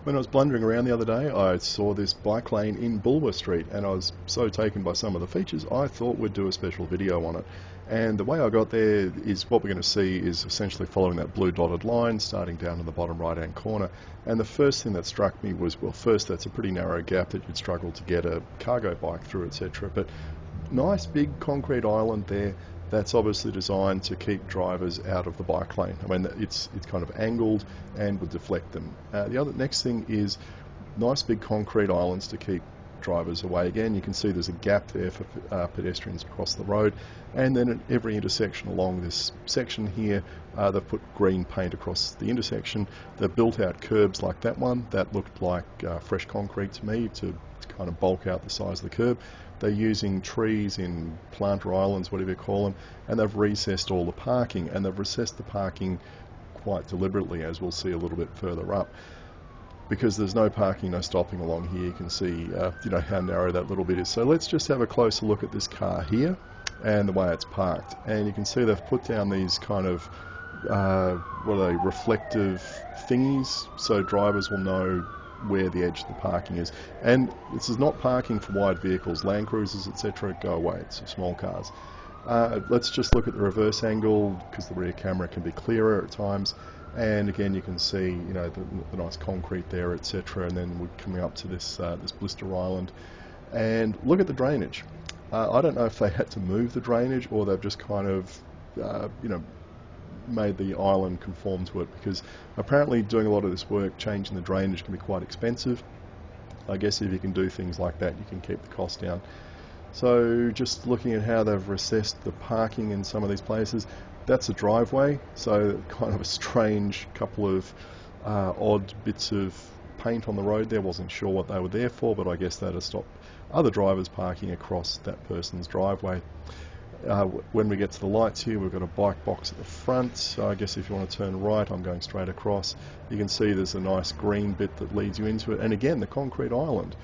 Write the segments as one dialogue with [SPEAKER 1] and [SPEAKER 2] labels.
[SPEAKER 1] When I was blundering around the other day, I saw this bike lane in Bulwer Street, and I was so taken by some of the features, I thought we'd do a special video on it. And the way I got there is what we're going to see is essentially following that blue dotted line, starting down in the bottom right-hand corner. And the first thing that struck me was, well, first, that's a pretty narrow gap that you'd struggle to get a cargo bike through, etc. But nice big concrete island there. That's obviously designed to keep drivers out of the bike lane. I mean, it's kind of angled and would deflect them. The next thing is nice big concrete islands to keep drivers away. Again, you can see there's a gap there for pedestrians across the road, and then at every intersection along this section here, they've put green paint across the intersection. They've built out curbs like that one that looked like fresh concrete to me to kind of bulk out the size of the curb. They're using trees in planter islands, whatever you call them, and they've recessed all the parking, and they've recessed the parking quite deliberately, as we'll see a little bit further up. Because there's no parking, no stopping along here, you can see how narrow that little bit is. So let's just have a closer look at this car here and the way it's parked. And you can see they've put down these kind of, what are they, reflective thingies, so drivers will know where the edge of the parking is. And this is not parking for wide vehicles, Land Cruisers, etc. Go away, it's small cars. Let's just look at the reverse angle, because the rear camera can be clearer at times. And again, you can see, the nice concrete there, etc. And then we're coming up to this this blister island, and look at the drainage. I don't know if they had to move the drainage or they've just kind of, made the island conform to it, because apparently doing a lot of this work, changing the drainage, can be quite expensive. I guess if you can do things like that, you can keep the cost down. So just looking at how they've recessed the parking in some of these places, that's a driveway, so kind of a strange couple of odd bits of paint on the road there. Wasn't sure what they were there for, but I guess that'll stop other drivers parking across that person's driveway. When we get to the lights here, we've got a bike box at the front, so I guess if you want to turn right, I'm going straight across. You can see there's a nice green bit that leads you into it, and again, the concrete island.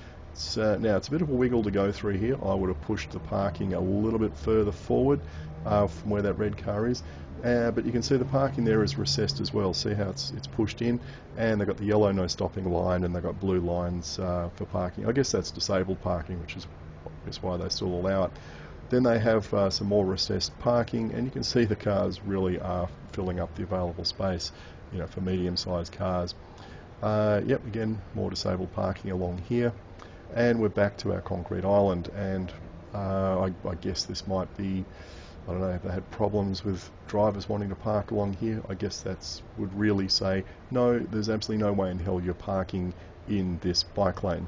[SPEAKER 1] Now, it's a bit of a wiggle to go through here. I would have pushed the parking a little bit further forward from where that red car is. But you can see the parking there is recessed as well. See how it's pushed in, and they've got the yellow no stopping line, and they've got blue lines for parking. I guess that's disabled parking, which is why they still allow it. Then they have some more recessed parking, and you can see the cars really are filling up the available space, for medium-sized cars. Yep, again, more disabled parking along here. And we're back to our concrete island, and I guess this might be, I don't know, if they had problems with drivers wanting to park along here. I guess that's would really say, no, there's absolutely no way in hell you're parking in this bike lane.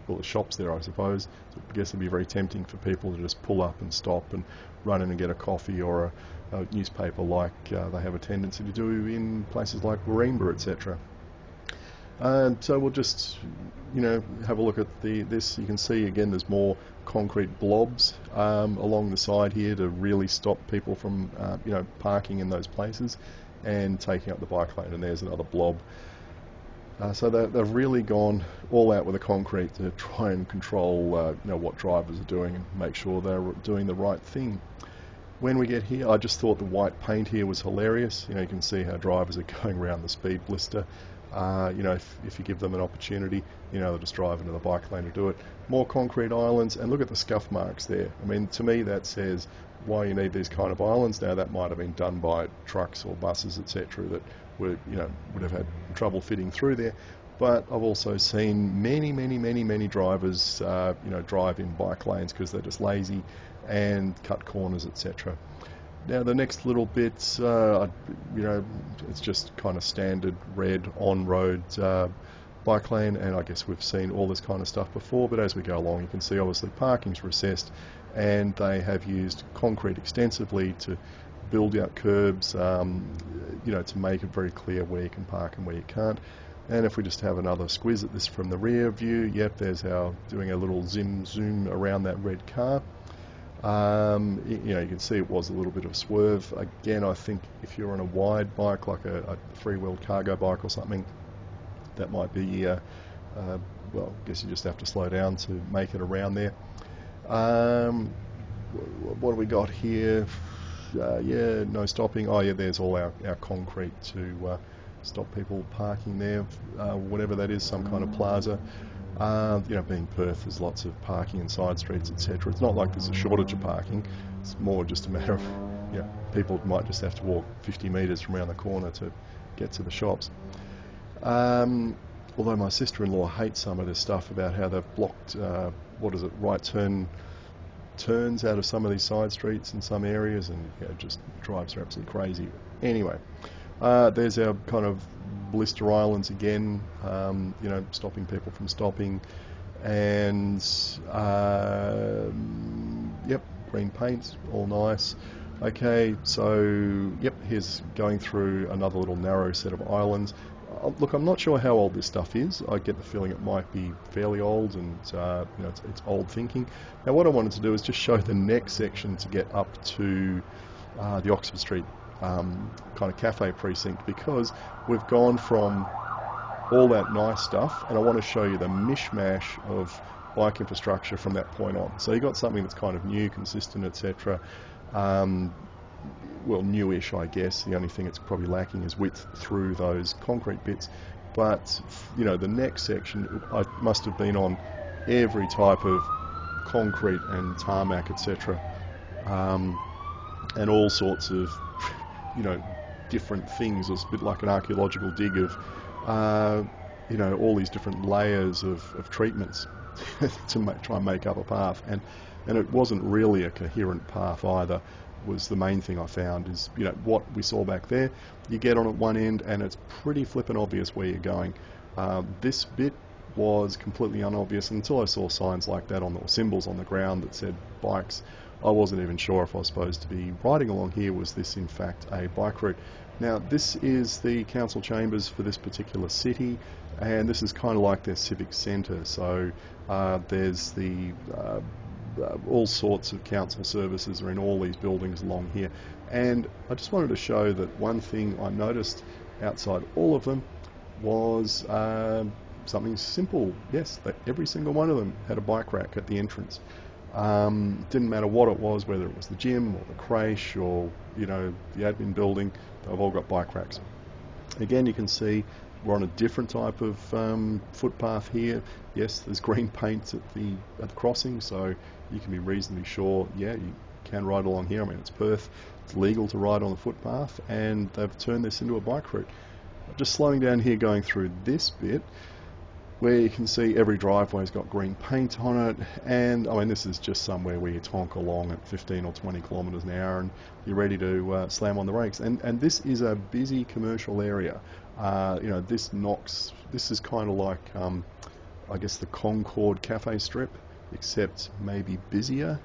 [SPEAKER 1] Well, the shop's there, I suppose. So I guess it'd be very tempting for people to just pull up and stop and run in and get a coffee or a newspaper, like they have a tendency to do in places like Warringah, etc. So we'll just, have a look at this. You can see again there's more concrete blobs along the side here to really stop people from, parking in those places and taking up the bike lane. And there's another blob. So they've really gone all out with the concrete to try and control, what drivers are doing and make sure they're doing the right thing. When we get here, I just thought the white paint here was hilarious. You can see how drivers are going around the speed blister. If you give them an opportunity, they'll just drive into the bike lane to do it. More concrete islands, and look at the scuff marks there. I mean, to me that says why you need these kind of islands. Now, that might have been done by trucks or buses, etc., that would have had trouble fitting through there. But I've also seen many drivers, drive in bike lanes because they're just lazy and cut corners, etc. Now the next little bit, it's just kind of standard red on-road bike lane, and I guess we've seen all this kind of stuff before, but as we go along you can see obviously parking's recessed, and they have used concrete extensively to build out curbs, to make it very clear where you can park and where you can't. And if we just have another squiz at this from the rear view, yep, there's our doing a little zoom around that red car. You can see it was a little bit of a swerve. Again, I think if you're on a wide bike, like a three-wheeled cargo bike or something, that might be, well, I guess you just have to slow down to make it around there. What do we got here? Yeah, no stopping. Oh yeah, there's all our concrete to stop people parking there, whatever that is, some kind of plaza. You know, being Perth, there's lots of parking and side streets, etc. It's not like there's a shortage of parking. It's more just a matter of, you know, people might just have to walk 50 metres from around the corner to get to the shops. Although my sister-in-law hates some of this stuff about how they've blocked, right turns out of some of these side streets in some areas, and yeah, it just drives her absolutely crazy. Anyway, there's our kind of blister islands again, you know, stopping people from stopping, and yep, green paint, all nice. Okay, so yep, here's going through another little narrow set of islands. Look, I'm not sure how old this stuff is. I get the feeling it might be fairly old, and you know, it's old thinking. Now, what I wanted to do is just show the next section to get up to the Oxford Street kind of cafe precinct, because we've gone from all that nice stuff, and I want to show you the mishmash of bike infrastructure from that point on. So you've got something that's kind of new, consistent, etc. Well, newish, I guess. The only thing it's probably lacking is width through those concrete bits. But, you know, the next section, I must have been on every type of concrete and tarmac, etc. And all sorts of, you know, different things. It's a bit like an archaeological dig of, you know, all these different layers of treatments to try and make up a path. And it wasn't really a coherent path either. Was the main thing I found. Is, you know, what we saw back there, you get on at one end and it's pretty flippin' obvious where you're going. This bit was completely unobvious until I saw signs like that or symbols on the ground that said bikes. I wasn't even sure if I was supposed to be riding along here. Was this in fact a bike route? Now, this is the council chambers for this particular city, and this is kind of like their civic centre. So there's the all sorts of council services are in all these buildings along here, and I just wanted to show that one thing I noticed outside all of them was something simple. Yes, that every single one of them had a bike rack at the entrance. Didn't matter what it was, whether it was the gym or the creche or, you know, the admin building, they've all got bike racks. Again, you can see we're on a different type of footpath here. Yes, there's green paint at the crossing, so you can be reasonably sure, yeah, you can ride along here. I mean, it's Perth, it's legal to ride on the footpath, and they've turned this into a bike route. Just slowing down here, going through this bit, where you can see every driveway's got green paint on it, and I mean, this is just somewhere where you tonk along at 15 or 20 kilometres an hour and you're ready to slam on the brakes. And this is a busy commercial area. You know, this is kind of like, I guess, the Concord Cafe Strip, except maybe busier,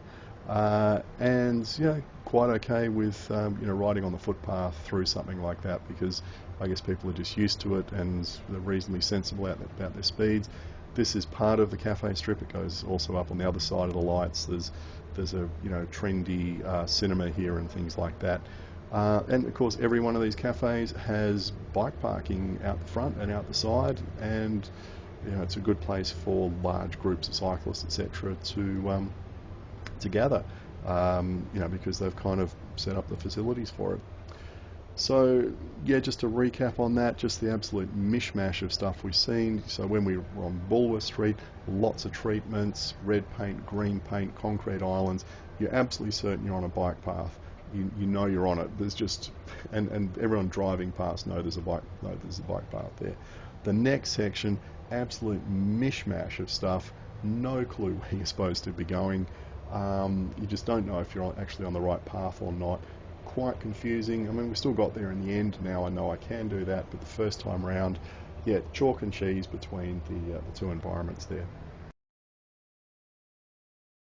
[SPEAKER 1] and, you know, quite okay with, you know, riding on the footpath through something like that, because I guess people are just used to it and they're reasonably sensible about their speeds. This is part of the cafe strip. It goes also up on the other side of the lights. There's a, you know, trendy cinema here and things like that. And of course, every one of these cafes has bike parking out the front and out the side, and, you know, it's a good place for large groups of cyclists, etc., to gather. You know, because they've kind of set up the facilities for it. So, yeah, just to recap on that, just the absolute mishmash of stuff we've seen. So when we were on Bulwer Street, lots of treatments, red paint, green paint, concrete islands. You're absolutely certain you're on a bike path. You know you're on it. There's just, and everyone driving past there's a bike path there. The next section, absolute mishmash of stuff. No clue where you're supposed to be going. You just don't know if you're actually on the right path or not. Quite confusing. I mean, we still got there in the end. Now I know I can do that, but the first time round, yeah, chalk and cheese between the two environments there.